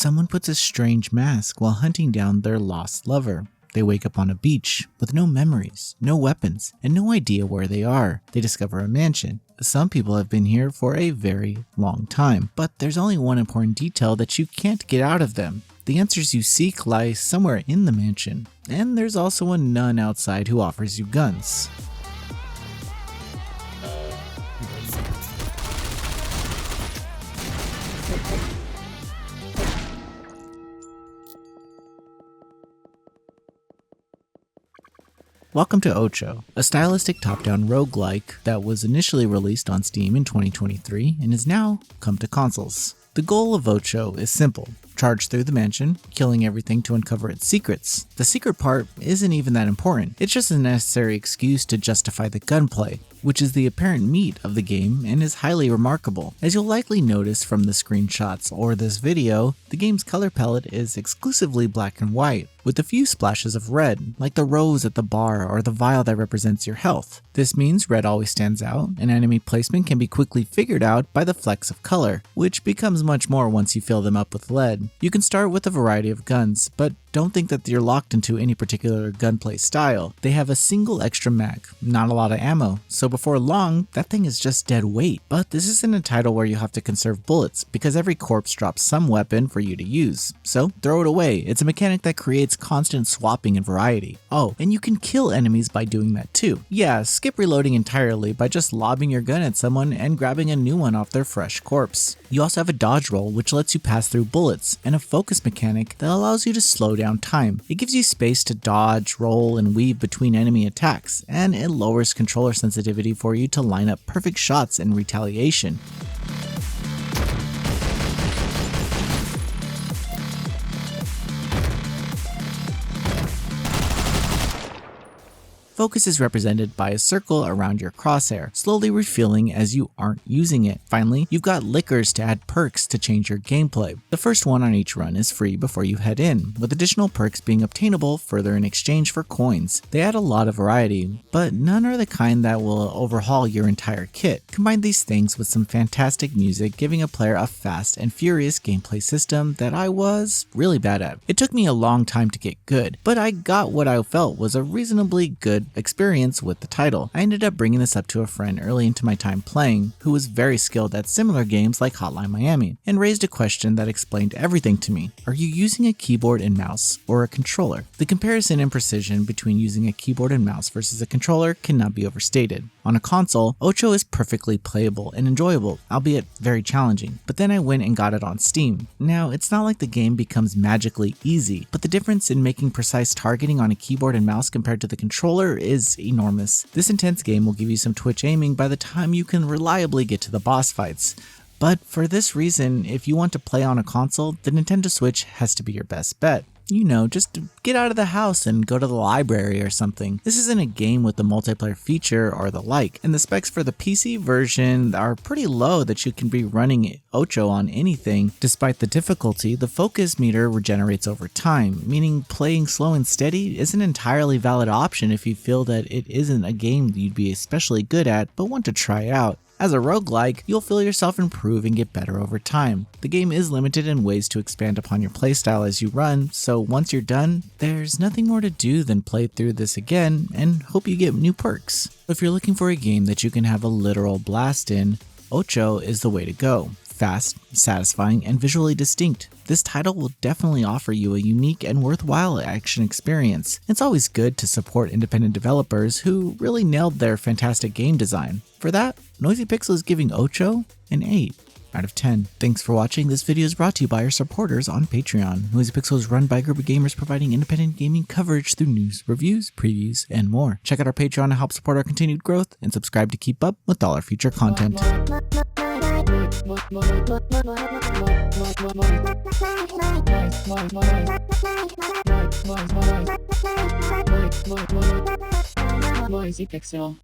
Someone puts a strange mask while hunting down their lost lover. They wake up on a beach with no memories, no weapons, and no idea where they are. They discover a mansion. Some people have been here for a very long time, but there's only one important detail that you can't get out of them. The answers you seek lie somewhere in the mansion, and there's also a nun outside who offers you guns. Welcome to Otxo, a stylistic top-down roguelike that was initially released on Steam in 2023 and has now come to consoles. The goal of Otxo is simple: charge through the mansion, killing everything to uncover its secrets. The secret part isn't even that important, it's just a necessary excuse to justify the gunplay, which is the apparent meat of the game and is highly remarkable. As you'll likely notice from the screenshots or this video, the game's color palette is exclusively black and white, with a few splashes of red, like the rose at the bar or the vial that represents your health. This means red always stands out, and enemy placement can be quickly figured out by the flecks of color, which becomes much more once you fill them up with lead. You can start with a variety of guns, but don't think that you're locked into any particular gunplay style. They have a single extra mag, not a lot of ammo, so before long, that thing is just dead weight. But this isn't a title where you have to conserve bullets, because every corpse drops some weapon for you to use. So throw it away, it's a mechanic that creates constant swapping and variety. Oh, and you can kill enemies by doing that too. Yeah, skip reloading entirely by just lobbing your gun at someone and grabbing a new one off their fresh corpse. You also have a dodge roll, which lets you pass through bullets, and a focus mechanic that allows you to slow down time. It gives you space to dodge, roll, and weave between enemy attacks, and it lowers controller sensitivity for you to line up perfect shots in retaliation. Focus is represented by a circle around your crosshair, slowly refilling as you aren't using it. Finally, you've got lickers to add perks to change your gameplay. The first one on each run is free before you head in, with additional perks being obtainable further in exchange for coins. They add a lot of variety, but none are the kind that will overhaul your entire kit. Combine these things with some fantastic music, giving a player a fast and furious gameplay system that I was really bad at. It took me a long time to get good, but I got what I felt was a reasonably good experience with the title. I ended up bringing this up to a friend early into my time playing, who was very skilled at similar games like Hotline Miami, and raised a question that explained everything to me. Are you using a keyboard and mouse or a controller? The comparison in precision between using a keyboard and mouse versus a controller cannot be overstated. On a console, Otxo is perfectly playable and enjoyable, albeit very challenging, but then I went and got it on Steam. Now, it's not like the game becomes magically easy, but the difference in making precise targeting on a keyboard and mouse compared to the controller is enormous. This intense game will give you some twitch aiming by the time you can reliably get to the boss fights. But for this reason, if you want to play on a console, the Nintendo Switch has to be your best bet. You know, just get out of the house and go to the library or something. This isn't a game with the multiplayer feature or the like, and the specs for the PC version are pretty low that you can be running Otxo on anything. Despite the difficulty, the focus meter regenerates over time, meaning playing slow and steady is an entirely valid option if you feel that it isn't a game that you'd be especially good at but want to try out. As a roguelike, you'll feel yourself improve and get better over time. The game is limited in ways to expand upon your playstyle as you run, so once you're done, there's nothing more to do than play through this again and hope you get new perks. If you're looking for a game that you can have a literal blast in, Otxo is the way to go. Fast, satisfying, and visually distinct. This title will definitely offer you a unique and worthwhile action experience. It's always good to support independent developers who really nailed their fantastic game design. For that, Noisy Pixel is giving Otxo an 8 out of 10. Thanks for watching. This video is brought to you by our supporters on Patreon. Noisy Pixel is run by a group of gamers providing independent gaming coverage through news, reviews, previews, and more. Check out our Patreon to help support our continued growth, and subscribe to keep up with all our future content. Noisy Pixel.